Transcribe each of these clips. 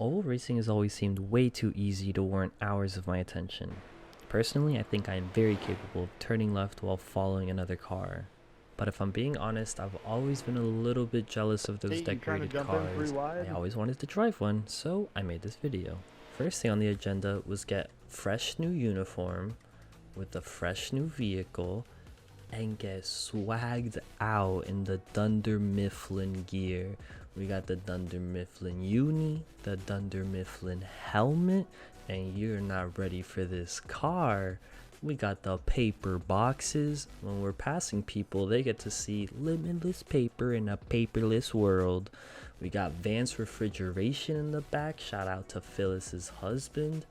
Oval racing has always seemed way too easy to warrant hours of my attention. Personally, I think I am very capable of turning left while following another car. But if I'm being honest, I've always been a little bit jealous of those decorated cars. I always wanted to drive one, so I made this video. First thing on the agenda was get fresh new uniform with a fresh new vehicle and get swagged out in the Dunder Mifflin gear. We got the Dunder Mifflin uni, the Dunder Mifflin helmet, and you're not ready for this car. We got the paper boxes. When we're passing people, they get to see limitless paper in a paperless world. We got Vance refrigeration in the back. Shout out to Phyllis's husband.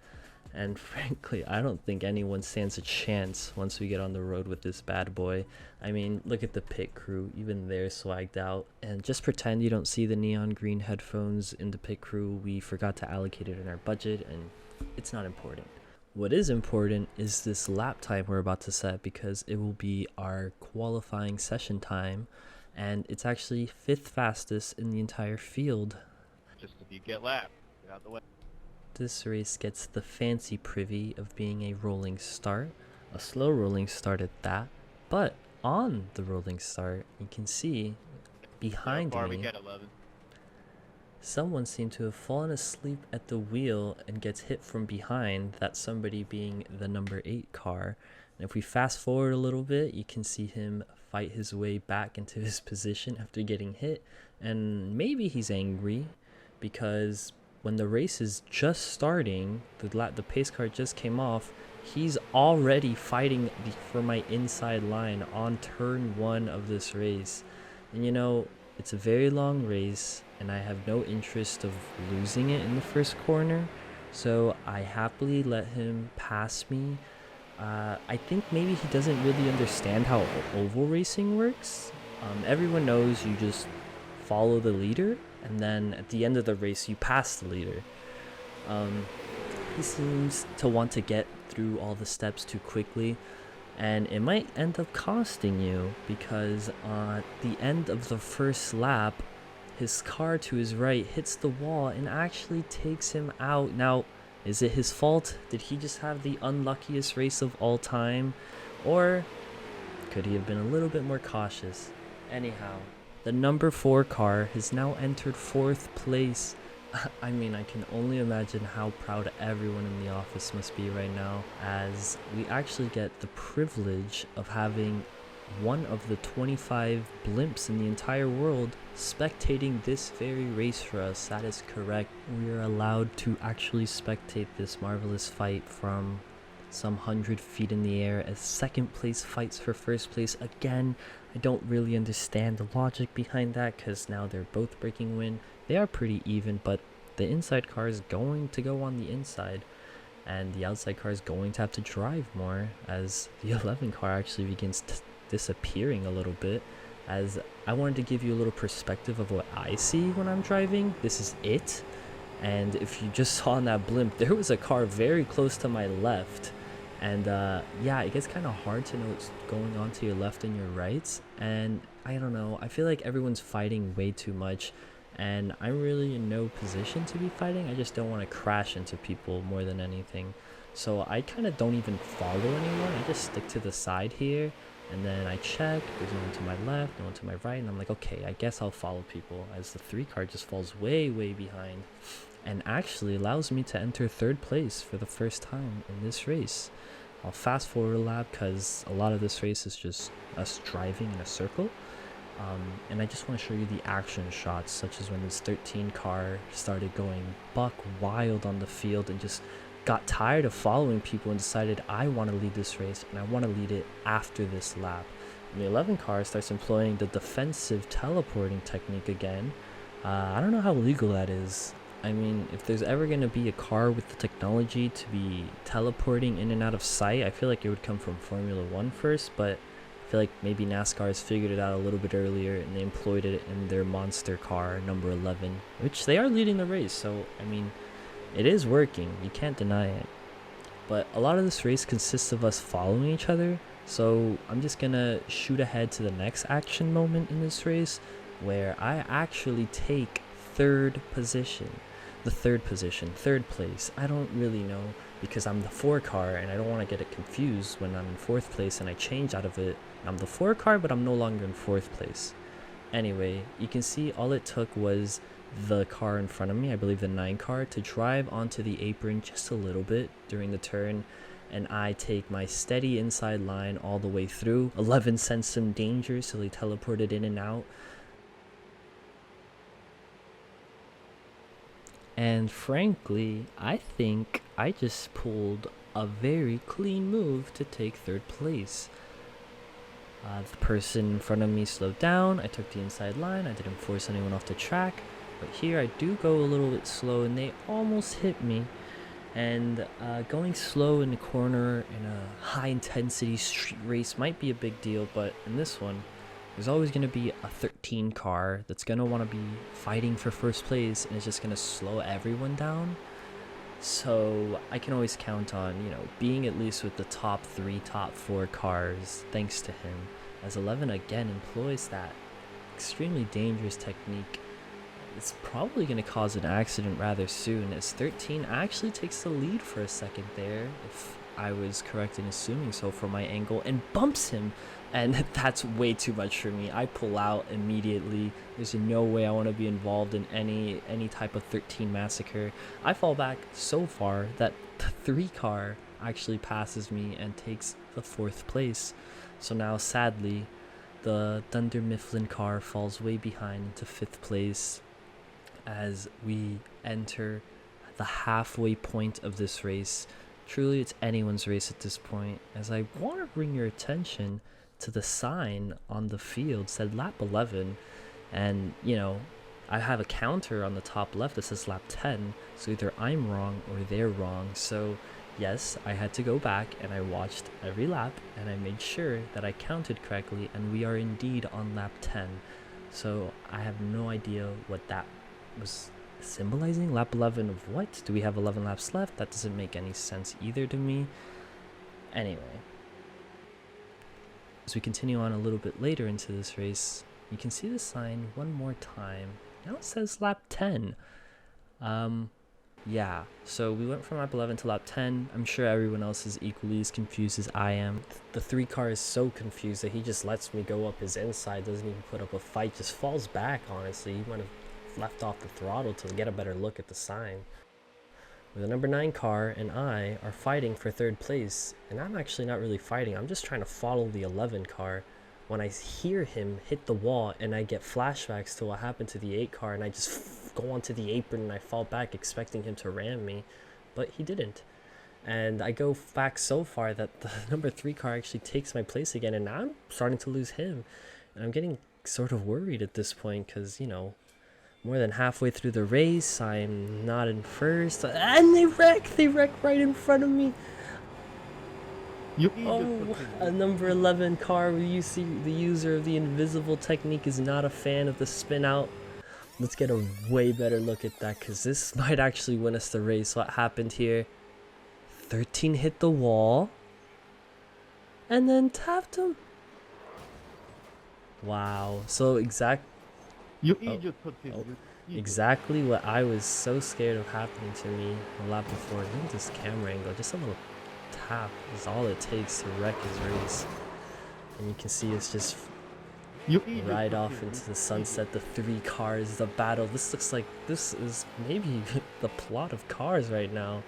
And frankly, I don't think anyone stands a chance once we get on the road with this bad boy. I mean, look at the pit crew, even they're swagged out. And just pretend you don't see the neon green headphones in the pit crew. We forgot to allocate it in our budget, and it's not important. What is important is this lap time we're about to set, because it will be our qualifying session time, and it's actually 5th fastest in the entire field. Just if you get lapped, get out the way. This race gets the fancy privy of being a rolling start, a slow rolling start at that, but on the rolling start, you can see behind me, someone seemed to have fallen asleep at the wheel and gets hit from behind, that somebody being the number 8 car. And if we fast forward a little bit, you can see him fight his way back into his position after getting hit, and maybe he's angry because when the race is just starting, the pace car just came off, he's already fighting for my inside line on turn 1 of this race. And you know, it's a very long race, and I have no interest of losing it in the first corner, so I happily let him pass me. I think maybe he doesn't really understand how oval racing works. Everyone knows you just follow the leader, and then at the end of the race you pass the leader. He seems to want to get through all the steps too quickly, and it might end up costing you, because at the end of the first lap his car to his right hits the wall and actually takes him out. Now, is it his fault? Did he just have the unluckiest race of all time, or could he have been a little bit more cautious? Anyhow, the number 4 car has now entered 4th place. I mean, I can only imagine how proud everyone in the office must be right now, as we actually get the privilege of having one of the 25 blimps in the entire world spectating this very race for us. That is correct. We are allowed to actually spectate this marvelous fight from some 100 feet in the air as 2nd place fights for 1st place. Again, I don't really understand the logic behind that, because now they're both breaking wind. They are pretty even, but the inside car is going to go on the inside, and the outside car is going to have to drive more, as the 11 car actually begins disappearing a little bit. As I wanted to give you a little perspective of what I see when I'm driving. This is it, and if you just saw in that blimp, there was a car very close to my left. And yeah, it gets kind of hard to know what's going on to your left and your right. And I don't know, I feel like everyone's fighting way too much, and I'm really in no position to be fighting. I just don't want to crash into people more than anything. So I kind of don't even follow anyone. I just stick to the side here, and then I check. There's no one to my left, no one to my right, and I'm like, okay, I guess I'll follow people, as the 3 car just falls way behind, and actually allows me to enter 3rd place for the first time in this race. I'll fast forward a lap, because a lot of this race is just us driving in a circle, and I just want to show you the action shots, such as when this 13 car started going buck wild on the field and just got tired of following people and decided, I want to lead this race, and I want to lead it after this lap. And the 11 car starts employing the defensive teleporting technique again. I don't know how legal that is. I mean, if there's ever going to be a car with the technology to be teleporting in and out of sight, I feel like it would come from Formula 1 first, but I feel like maybe NASCAR has figured it out a little bit earlier, and they employed it in their monster car, number 11, which they are leading the race, so, I mean, it is working, you can't deny it. But a lot of this race consists of us following each other, so I'm just going to shoot ahead to the next action moment in this race, where I actually take 3rd position. the third position, third place. I don't really know because I'm the 4 car and I don't want to get it confused when I'm in 4th place and I change out of it. I'm the 4 car, but I'm no longer in 4th place. Anyway, you can see all it took was the car in front of me, I believe the 9 car, to drive onto the apron just a little bit during the turn, and I take my steady inside line all the way through. 11 sensed some danger, so they teleported in and out. And frankly, I think I just pulled a very clean move to take 3rd place. The person in front of me slowed down. I took the inside line. I didn't force anyone off the track. But here I do go a little bit slow and they almost hit me. And going slow in the corner in a high intensity street race might be a big deal, but in this one, there's always going to be a 13 car that's going to want to be fighting for 1st place and it's just going to slow everyone down. So I can always count on, being at least with the top 3, top 4 cars, thanks to him, as 11 again employs that extremely dangerous technique. It's probably going to cause an accident rather soon, as 13 actually takes the lead for a second there, if I was correct in assuming so from my angle, and bumps him. And that's way too much for me. I pull out immediately. There's no way I want to be involved in any type of 13 massacre. I fall back so far that the 3 car actually passes me and takes the 4th place. So now sadly, the Dunder Mifflin car falls way behind into 5th place as we enter the halfway point of this race. Truly, it's anyone's race at this point, as I want to bring your attention to the sign on the field said lap 11, and I have a counter on the top left that says lap 10, so either I'm wrong or they're wrong. So yes, I had to go back and I watched every lap and I made sure that I counted correctly, and we are indeed on lap 10. So I have no idea what that was symbolizing. Lap 11 of what? Do we have 11 laps left? That doesn't make any sense either to me. Anyway, as we continue on a little bit later into this race, you can see the sign one more time. Now it says lap 10. Yeah, so we went from lap 11 to lap 10. I'm sure everyone else is equally as confused as I am. The 3 car is so confused that he just lets me go up his inside, doesn't even put up a fight, just falls back, honestly. He might have left off the throttle to get a better look at the sign. The number 9 car and I are fighting for 3rd place, and I'm actually not really fighting. I'm just trying to follow the 11 car when I hear him hit the wall, and I get flashbacks to what happened to the 8 car, and I just go onto the apron and I fall back expecting him to ram me, but he didn't. And I go back so far that the number 3 car actually takes my place again, and now I'm starting to lose him. And I'm getting sort of worried at this point because, more than halfway through the race, I'm not in 1st, and they wreck right in front of me. A number 11 car, you see the user of the invisible technique is not a fan of the spin out. Let's get a way better look at that, because this might actually win us the race. What happened here? 13 hit the wall and then tapped him. Wow. So exactly what I was so scared of happening to me a lap before. Look at this camera angle. Just a little tap is all it takes to wreck his race. And you can see it's just right off into the sunset. The 3 cars, the battle. This looks like this is maybe the plot of Cars right now.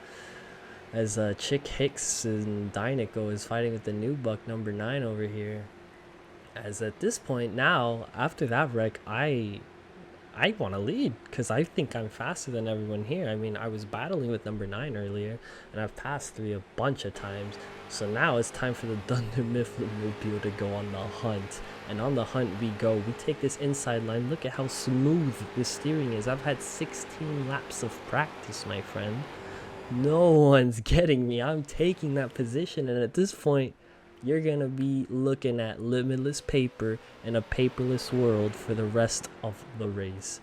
As Chick Hicks and Dynaco is fighting with the new buck number 9 over here. As at this point now, after that wreck, I want to lead because I think I'm faster than everyone here. I mean, I was battling with number 9 earlier, and I've passed 3 a bunch of times. So now it's time for the Dunder Mifflin Mobile to go on the hunt. And on the hunt we go. We take this inside line. Look at how smooth the steering is. I've had 16 laps of practice, my friend. No one's getting me. I'm taking that position, and at this point, you're gonna be looking at limitless paper in a paperless world for the rest of the race.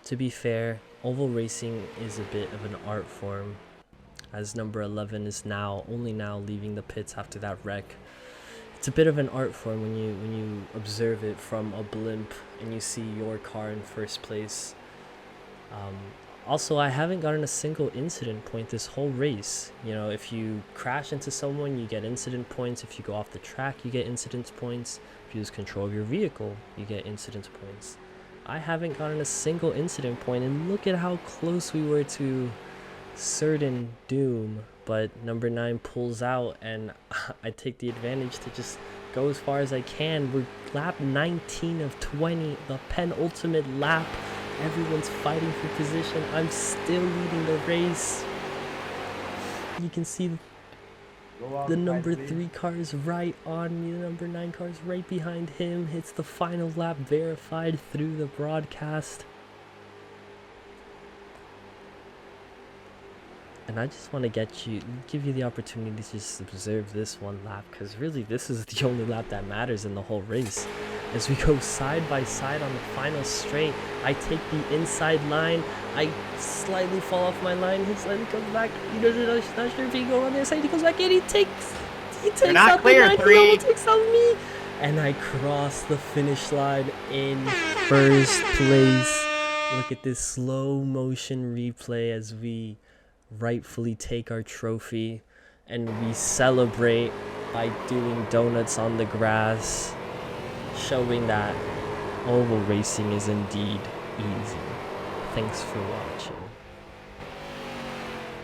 To be fair, oval racing is a bit of an art form, as number 11 is only now leaving the pits after that wreck. it's a bit of an art form when you observe it from a blimp and you see your car in first place. Also, I haven't gotten a single incident point this whole race. You know, if you crash into someone, you get incident points. If you go off the track, you get incident points. If you lose control of your vehicle, you get incident points. I haven't gotten a single incident point, and look at how close we were to certain doom. But number 9 pulls out, and I take the advantage to just go as far as I can. We're lap 19 of 20, the penultimate lap. Everyone's fighting for position. I'm still leading the race. You can see the number 3 car is right on me. The number 9 car is right behind him. It's the final lap, verified through the broadcast. And I just want to give you the opportunity to just observe this one lap, because really this is the only lap that matters in the whole race. As we go side by side on the final straight, I take the inside line. I slightly fall off my line. He slightly comes back. He doesn't. Not sure if he can go on the other side. He goes back in. He takes out the line. He almost takes out me, and I cross the finish line in first place. Look at this slow motion replay as we rightfully take our trophy, and we celebrate by doing donuts on the grass, showing that oval racing is indeed easy. Thanks for watching.